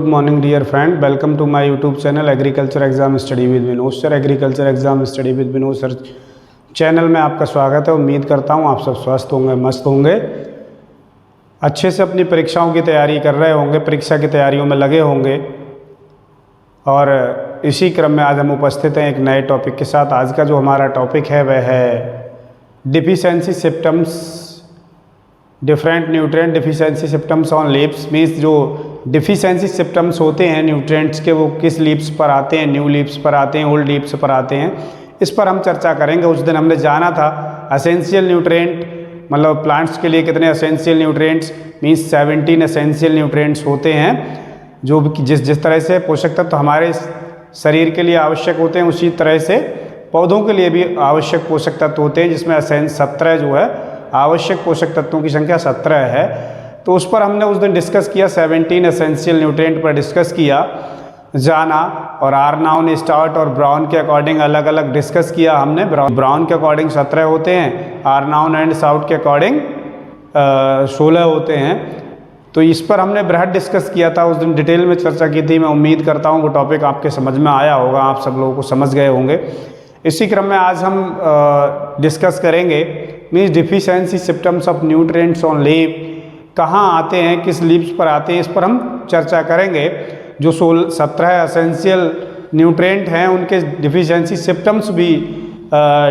Morning dear friend, welcome to my YouTube channel agriculture exam study with Vinod sir. Agriculture exam study with Vinod sir channel में आपका स्वागत है। उम्मीद करता हूँ आप सब स्वस्थ होंगे, मस्त होंगे, अच्छे से अपनी परीक्षाओं की तैयारी कर रहे होंगे, परीक्षा की तैयारियों में लगे होंगे। और इसी क्रम में आज हम उपस्थित हैं एक नए टॉपिक के साथ। आज का जो हमारा टॉपिक है वह है deficiency symptoms, different nutrient deficiency symptoms on leaves. Means जो डिफिशेंसी सिम्टम्स होते हैं न्यूट्रिएंट्स के, वो किस लीव्स पर आते हैं, न्यू लीव्स पर आते हैं, ओल्ड लीव्स पर आते हैं, इस पर हम चर्चा करेंगे। उस दिन हमने जाना था एसेंशियल न्यूट्रिएंट, मतलब प्लांट्स के लिए कितने essential nutrients, means 17 essential nutrients होते हैं जो जिस तरह से पोषक तत्व हमारे शरीर के लिए आवश्यक होते हैं, उसी तरह से पौधों के लिए भी आवश्यक पोषक तत्व होते हैं, जिसमें 17 जो है आवश्यक पोषक तत्वों की संख्या 17 है। तो उस पर हमने उस दिन डिस्कस किया, 17 एसेंशियल न्यूट्रिएंट पर डिस्कस किया, जाना। और आर्नाउन, स्टार्ट और ब्राउन के अकॉर्डिंग अलग अलग डिस्कस किया हमने। ब्राउन के अकॉर्डिंग 17 होते हैं, आर्नाउन एंड साउट के अकॉर्डिंग 16 होते हैं। तो इस पर हमने बृहद डिस्कस किया था, उस दिन डिटेल में चर्चा की थी। मैं उम्मीद करता हूँ वो टॉपिक आपके समझ में आया होगा, आप सब लोगों को समझ गए होंगे। इसी क्रम में आज हम डिस्कस करेंगे means deficiency symptoms of nutrients on leave, कहाँ आते हैं, किस लीव्स पर आते हैं, इस पर हम चर्चा करेंगे। जो 17 एसेंशियल न्यूट्रिएंट हैं उनके डिफिशेंसी सिम्टम्स भी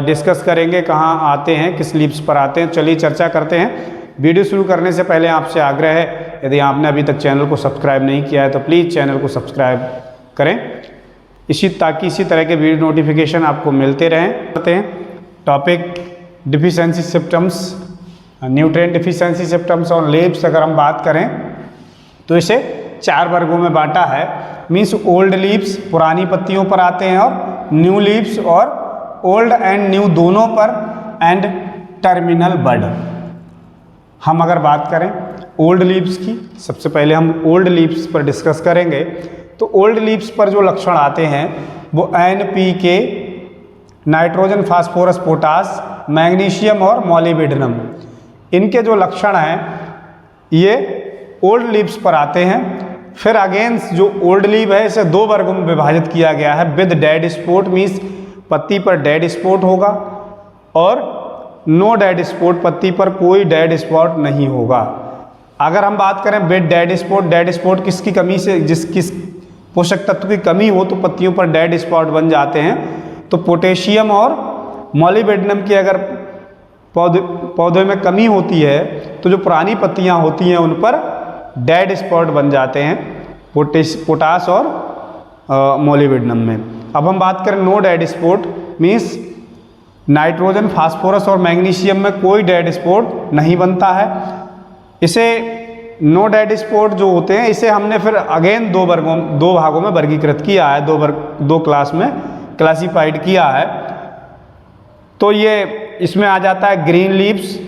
डिस्कस करेंगे, कहाँ आते हैं, किस लीव्स पर आते हैं। चलिए चर्चा करते हैं। वीडियो शुरू करने से पहले आपसे आग्रह है, यदि आपने अभी तक चैनल को सब्सक्राइब नहीं किया है तो प्लीज़ चैनल को सब्सक्राइब करें, ताकि इसी तरह के वीडियो नोटिफिकेशन आपको मिलते रहें। करते हैं topic deficiency symptoms, nutrient deficiency symptoms on leaves. अगर हम बात करें तो इसे 4 वर्गों में बांटा है। मीन्स ओल्ड लीव्स, पुरानी पत्तियों पर आते हैं, और न्यू लीव्स, और ओल्ड एंड न्यू दोनों पर, एंड टर्मिनल बड। हम अगर बात करें ओल्ड लीव्स की, सबसे पहले हम ओल्ड लीव्स पर डिस्कस करेंगे। तो ओल्ड लीव्स पर जो लक्षण आते हैं वो NPK, nitrogen, phosphorus, potash, magnesium और मॉलिब्डेनम, इनके जो लक्षण हैं ये ओल्ड लीव्स पर आते हैं। फिर अगेन जो ओल्ड लीव है इसे 2 वर्गों में विभाजित किया गया है। विद डेड स्पॉट, मीन्स पत्ती पर डेड स्पॉट होगा, और नो डेड स्पॉट, पत्ती पर कोई डेड स्पॉट नहीं होगा। अगर हम बात करें विद डेड स्पॉट किसकी कमी से, किस पोषक तत्व की कमी हो तो पत्तियों पर डेड स्पॉट बन जाते हैं। तो पोटेशियम और मॉलिब्डेनम की अगर पौधे में कमी होती है तो जो पुरानी पत्तियां होती हैं उन पर डेड स्पॉट बन जाते हैं, पोटास और मॉलिब्डेनम में। अब हम बात करें no dead spot, means nitrogen, phosphorus और मैग्नीशियम में कोई डेड स्पॉट नहीं बनता है। इसे नो डेड स्पॉट जो होते हैं इसे हमने फिर अगेन 2 भागों में वर्गीकृत किया है, 2 क्लास में क्लासिफाइड किया है। तो ये इसमें आ जाता है ग्रीन लीव्स,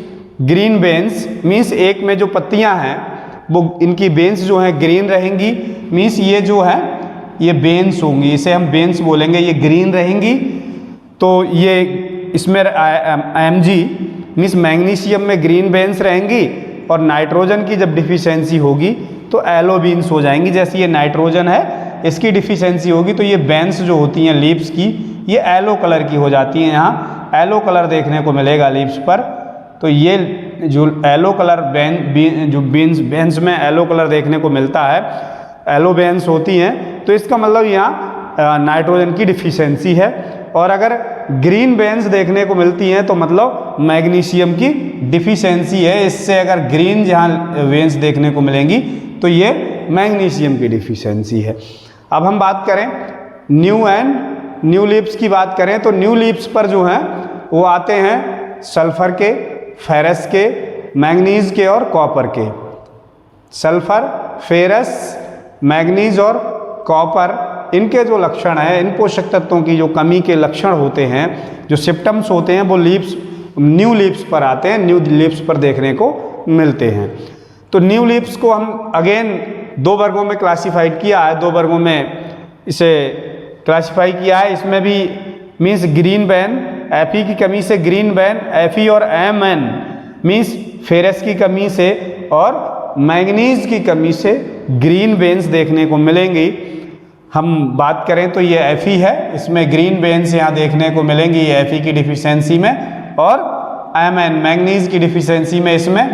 ग्रीन बेन्स, मीन्स एक में जो पत्तियां हैं वो इनकी बेन्स जो हैं ग्रीन रहेंगी। मीन्स ये जो है ये बेन्स होंगी, इसे हम बेन्स बोलेंगे, ये ग्रीन रहेंगी। तो ये इसमें Mg मीन्स मैग्नीशियम में ग्रीन बेन्स रहेंगी, और नाइट्रोजन की जब डिफिशेंसी होगी तो एलो बीन्स हो जाएंगी। जैसे ये नाइट्रोजन है, इसकी डिफिशेंसी होगी तो ये बेन्स जो होती हैं लीव्स की ये एलो कलर की हो जाती हैं। यहाँ एलो कलर देखने को मिलेगा लीव्स पर। तो ये जो एलो कलर बेन्स में एलो कलर देखने को मिलता है, एलो बेन्स होती हैं, तो इसका मतलब यहाँ नाइट्रोजन की डिफिशेंसी है। और अगर ग्रीन बेन्स देखने को मिलती हैं तो मतलब मैग्नीशियम की डिफिशेंसी है। इससे अगर ग्रीन जहाँ वेन्स देखने को मिलेंगी तो ये मैग्नीशियम की डिफिशेंसी है। अब हम बात करें न्यू लीव्स की बात करें तो न्यू लीव्स पर जो हैं वो आते हैं सल्फर के, फेरस के, मैग्नीज के और कॉपर के। सल्फर, फेरस, मैग्नीज और कॉपर, इनके जो लक्षण हैं, इन पोषक तत्वों की जो कमी के लक्षण होते हैं, जो सिम्टम्स होते हैं, वो न्यू लीव्स पर आते हैं, न्यू लीव्स पर देखने को मिलते हैं। तो न्यू लीव्स को हम अगेन 2 वर्गों में क्लासिफाइड किया है, 2 वर्गों में इसे क्लासिफाई किया है। इसमें भी मीन्स ग्रीन बैन, Fe की कमी से ग्रीन बैन, Fe और Mn मीन्स फेरस की कमी से और मैग्नीज की कमी से ग्रीन वेन्स देखने को मिलेंगी। हम बात करें तो ये Fe है, इसमें ग्रीन वेन्स यहाँ देखने को मिलेंगी ये Fe की डिफिशियंसी में, और Mn मैग्नीज की डिफिशियंसी में इसमें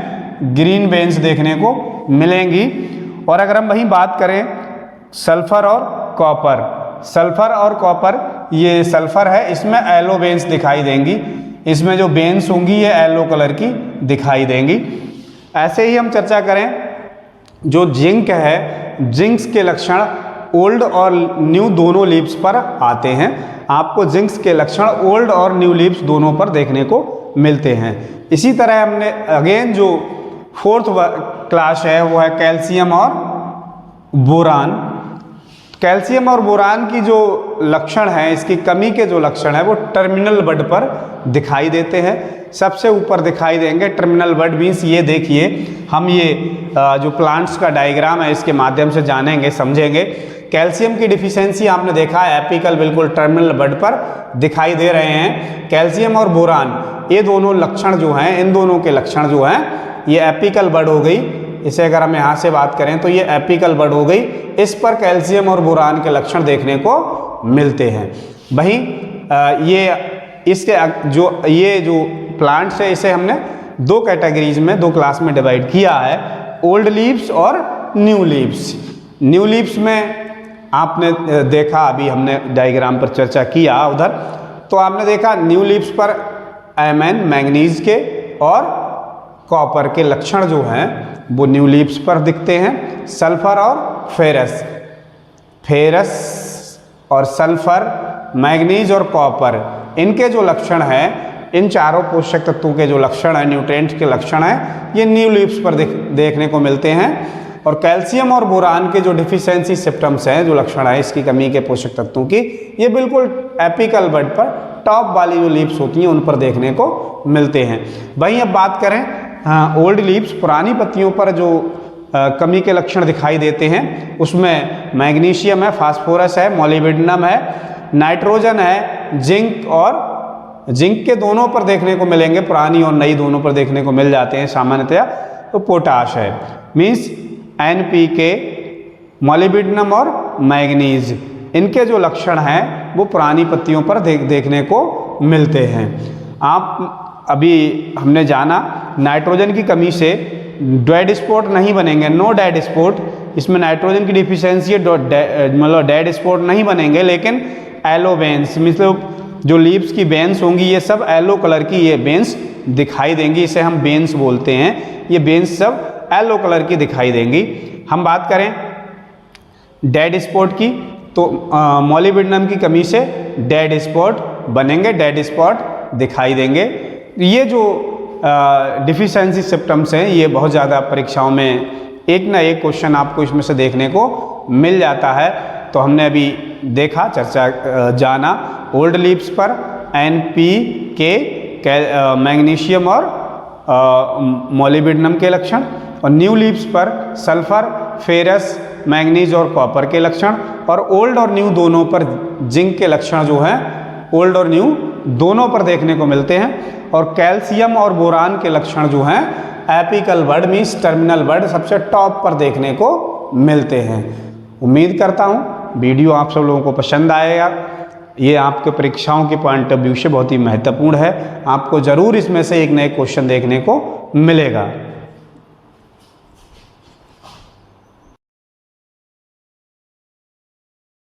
ग्रीन वेन्स देखने को मिलेंगी। और अगर हम वहीं बात करें सल्फर और कॉपर, सल्फर और कॉपर, ये सल्फर है, इसमें येलो वेन्स दिखाई देंगी, इसमें जो वेन्स होंगी ये येलो कलर की दिखाई देंगी। ऐसे ही हम चर्चा करें जो जिंक है, जिंक्स के लक्षण ओल्ड और न्यू दोनों लीव्स पर आते हैं। आपको जिंक्स के लक्षण ओल्ड और न्यू लीव्स दोनों पर देखने को मिलते हैं। इसी तरह हमने अगेन जो फोर्थ क्लास है वो है कैल्शियम और बोरान। कैल्शियम और बोरान की जो लक्षण है, इसकी कमी के जो लक्षण है वो टर्मिनल बड पर दिखाई देते हैं। सबसे ऊपर दिखाई देंगे टर्मिनल बड मीन्स ये देखिए, हम ये जो प्लांट्स का डायग्राम है इसके माध्यम से जानेंगे समझेंगे। कैल्शियम की डिफिशियंसी आपने देखा है एपिकल बिल्कुल टर्मिनल बड पर दिखाई दे रहे हैं। कैल्शियम और बोरान ये दोनों लक्षण जो हैं, इन दोनों के लक्षण जो हैं ये एपिकल बड हो गई। इसे अगर हम यहाँ से बात करें तो ये एपिकल बड हो गई, इस पर कैल्शियम और बोरान के लक्षण देखने को मिलते हैं। वहीं ये जो प्लांट्स है इसे हमने दो कैटेगरीज में, दो क्लास में डिवाइड किया है, ओल्ड लीव्स और न्यू लीव्स। न्यू लीव्स में आपने देखा, अभी हमने डायग्राम पर चर्चा किया उधर, तो आपने देखा न्यू लीव्स पर Mn मैंगनीज के और कॉपर के लक्षण जो हैं वो न्यू लीव्स पर दिखते हैं। सल्फर और फेरस, फेरस और सल्फर, मैंगनीज और कॉपर, इनके जो लक्षण हैं, इन चारों पोषक तत्वों के जो लक्षण हैं, न्यूट्रिएंट्स के लक्षण हैं, ये न्यू लीव्स पर देखने को मिलते हैं। और कैल्शियम और बोरान के जो डिफिशियंसी सिम्टम्स हैं, जो लक्षण है इसकी कमी के पोषक तत्वों की, ये बिल्कुल एपिकल बड पर टॉप वाली जो लीव्स होती हैं उन पर देखने को मिलते हैं। वहीं अब बात करें ओल्ड लीव्स, पुरानी पत्तियों पर जो कमी के लक्षण दिखाई देते हैं उसमें मैग्नीशियम है, फास्फोरस है, मोलिब्डेनम है, नाइट्रोजन है, जिंक और जिंक के दोनों पर देखने को मिलेंगे, पुरानी और नई दोनों पर देखने को मिल जाते हैं सामान्यतया। तो पोटाश है, मीन्स NPK, मोलिब्डेनम और मैग्नीज, इनके जो लक्षण हैं वो पुरानी पत्तियों पर देखने को मिलते हैं। आप अभी हमने जाना नाइट्रोजन की कमी से डेड स्पॉट नहीं बनेंगे, नो डेड स्पॉट, इसमें नाइट्रोजन की डिफिशियंसी मतलब डेड स्पॉट नहीं बनेंगे, लेकिन येलो वेन्स मतलब जो लीव्स की वेन्स होंगी ये सब येलो कलर की ये वेन्स दिखाई देंगी, इसे हम वेन्स बोलते हैं। ये वेन्स सब येलो कलर की दिखाई देंगी। हम बात करें डेड स्पॉट की तो मोलिब्डेनम की कमी से डेड स्पॉट बनेंगे, डेड स्पॉट दिखाई देंगे। ये जो डिफिशियंसी सिम्टम्स हैं ये बहुत ज़्यादा परीक्षाओं में एक ना एक क्वेश्चन आपको इसमें से देखने को मिल जाता है। तो हमने अभी देखा, चर्चा जाना ओल्ड लीव्स पर NPK, मैग्नीशियम और मोलिब्डेनम के लक्षण, और न्यू लीव्स पर सल्फर, फेरस, मैंगनीज और कॉपर के लक्षण, और ओल्ड और न्यू दोनों पर जिंक के लक्षण जो हैं ओल्ड और न्यू दोनों पर देखने को मिलते हैं। और कैल्शियम और बोरान के लक्षण जो हैं एपिकल बड मीन्स टर्मिनल बड सबसे टॉप पर देखने को मिलते हैं। उम्मीद करता हूँ वीडियो आप सब लोगों को पसंद आएगा। ये आपके परीक्षाओं के पॉइंट ऑफ व्यू से बहुत ही महत्वपूर्ण है, आपको ज़रूर इसमें से एक नए क्वेश्चन देखने को मिलेगा।